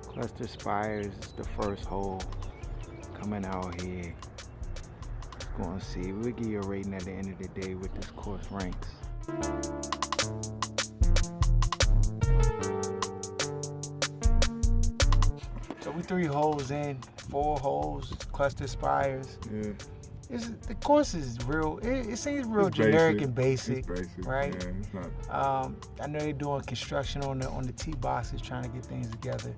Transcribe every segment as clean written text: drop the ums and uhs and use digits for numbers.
Cluster Spiers is the first hole coming out here. Gonna see. We'll give you a rating at the end of the day with this course ranks. So we 3 holes in, 4 holes, Cluster Spiers. Yeah. The course is real. It seems real It's generic basic. and basic, It's basic, right? Yeah, it's not. I know they're doing construction on the tee boxes, trying to get things together,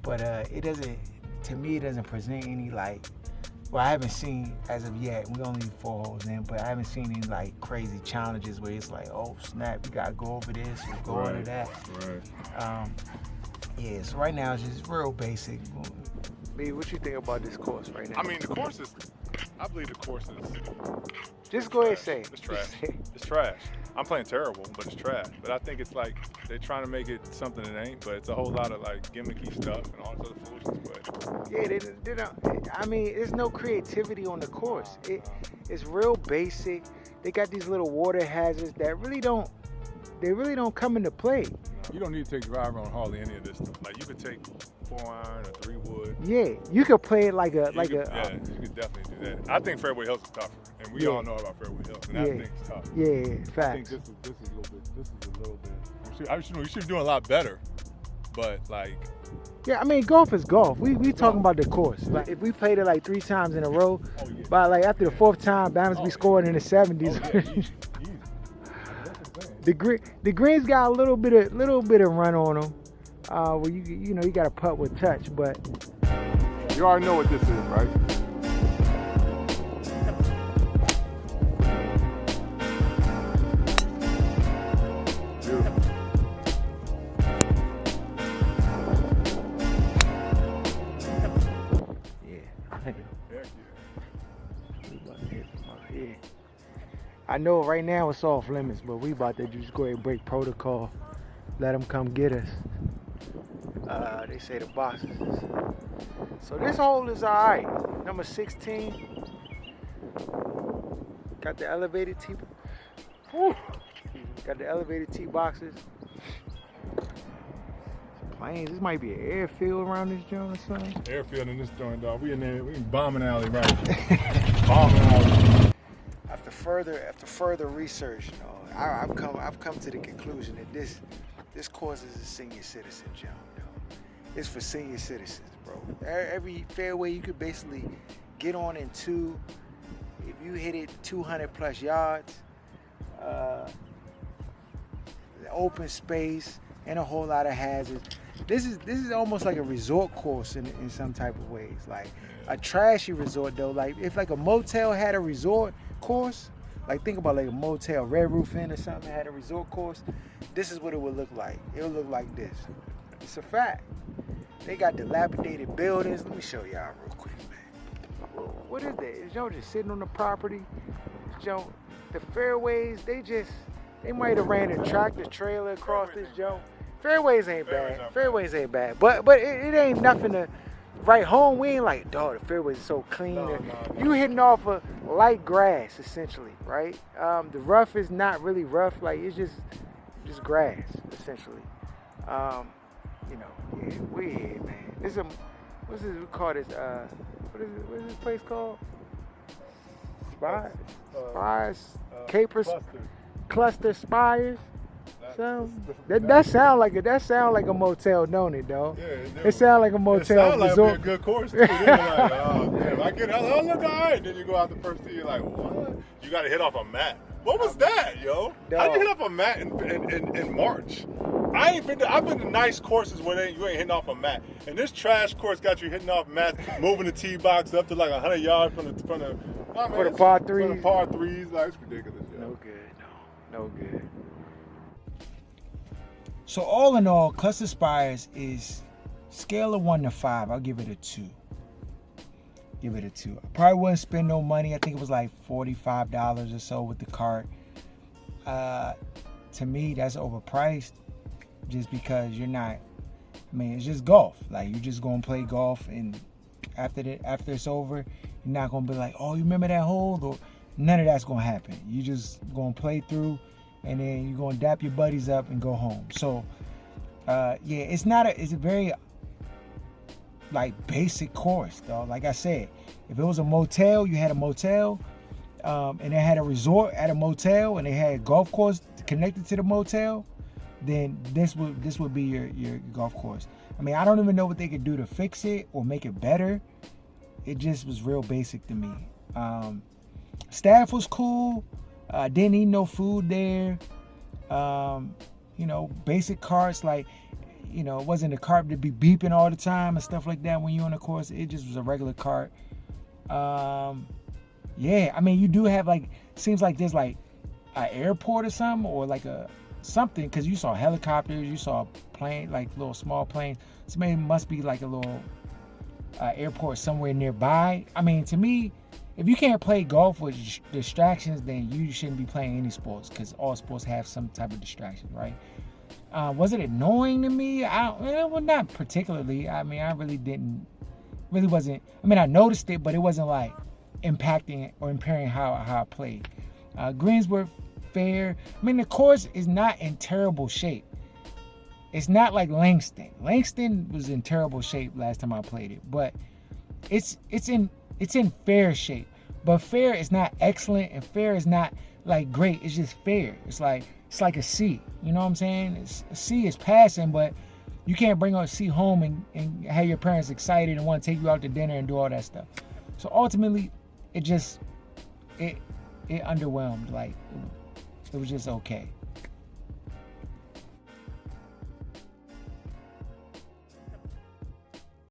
but it doesn't. To me, it doesn't present any like. Well, I haven't seen as of yet. We only 4 holes in, but I haven't seen any like crazy challenges where it's like, oh snap, we gotta go over this or go over that. Right. Yeah. So right now it's just real basic. B, what you think about this course right now? I mean, the course is. I believe the course is. Just go ahead and say it. It's trash. It's trash. I'm playing terrible, but it's trash. But I think it's like they're trying to make it something it ain't. But it's a whole lot of like gimmicky stuff and all this other foolishness. But yeah, they don't. I mean, there's no creativity on the course. It's real basic. They got these little water hazards that really don't come into play. you don't need to take driver on hardly any of this stuff. Like you could take 4-iron or 3-wood. Yeah, you could play it like a Yeah, you could definitely do that. I think fairway hills is tougher, and we all know about fairway hills, and that thing's tough. Yeah, I think facts. this is a little bit. This is a little bit. You should be doing a lot better, but like. Yeah, I mean, golf is golf. We talking about the course. Like, if we played it like 3 times in a row, by like after the 4th time, Bama's be scoring in the 70s. The greens got a little bit of run on them. Well, you know you got to putt with touch, but You already know what this is, right? I know right now it's off limits, but we about to just go ahead and break protocol. Let them come get us. They say the boxes is. So this hole is all right. Number 16. Got the elevated tee. Got the elevated tee boxes. Planes. This might be an airfield around this joint or something. Airfield in this joint, dog. We in there. We in bombing alley, right? Bombing alley. After further research, you know, I've come to the conclusion that this course is a senior citizen jump. You know? It's for senior citizens, bro. Every fairway you could basically get on in 2. If you hit it 200 plus yards, open space and a whole lot of hazards. This is almost like a resort course in some type of ways. Like a trashy resort though. Like if like a motel had a resort course, like think about like a motel, Red Roof Inn or something had a resort course, this is what it would look like. It would look like this. It's a fact. They got dilapidated buildings. Let me show y'all real quick, man. What is that? Is y'all just sitting on the property? Joe, the fairways, they might have ran a tractor trailer across this joint. Fairways ain't bad. Fairways ain't bad. But it ain't nothing to write home. We ain't like, dog, the fairways are so clean. No. You hitting off of light grass, essentially, right? The rough is not really rough. Like, it's just grass, essentially. You know, yeah, we're here, man. This is what's this? We call this, what is this place called? Spiers? Capers? Cluster Spiers? That sound like a motel, don't it, dog? Yeah, it sound like a motel it sound resort. like a good course too. Then you're like, oh damn, I get out. Oh look, all right. Then you go out the first tee, you're like, what? You got to hit off a mat. What was that, yo? How do you hit off a mat in March? I've been to nice courses where you ain't hitting off a mat, and this trash course got you hitting off mats, moving the tee box up to like 100 yards from the for the par threes. For the par threes, like it's ridiculous. Yo. No good, no good. So all in all, Cluster Spiers is scale of 1 to 5. I'll give it a 2. Give it a 2. I probably wouldn't spend no money. I think it was like $45 or so with the cart. To me, that's overpriced. Just because you're not. I mean, it's just golf. Like you're just gonna play golf, and after it's over, you're not gonna be like, oh, you remember that hole? Or none of that's gonna happen. You just gonna play through, and then you're gonna dap your buddies up and go home. So, yeah, it's a very like basic course, though. Like I said, if it was a motel, you had a motel, and they had a resort at a motel, and they had a golf course connected to the motel, then this would be your golf course. I mean, I don't even know what they could do to fix it or make it better. It just was real basic to me. Staff was cool. Didn't eat no food there. You know, basic carts, like, you know, it wasn't a cart to be beeping all the time and stuff like that when you're on the course. It just was a regular cart. Yeah, I mean, you do have, like, seems like there's like an airport or something, or like something, because you saw helicopters, you saw plane, like little small planes. So maybe it must be like a little airport somewhere nearby. I mean, to me, if you can't play golf with distractions, then you shouldn't be playing any sports, because all sports have some type of distraction, right? Was it annoying to me? Well, not particularly. I mean, I wasn't. I mean, I noticed it, but it wasn't like impacting or impairing how I played. Greens were fair. I mean, the course is not in terrible shape. It's not like Langston. Langston was in terrible shape last time I played it, but it's in fair shape. But fair is not excellent, and fair is not like great. It's just fair. It's like a C. You know what I'm saying? A C is passing, but you can't bring a C home and have your parents excited and want to take you out to dinner and do all that stuff. So ultimately, it underwhelmed. Like, it was just okay.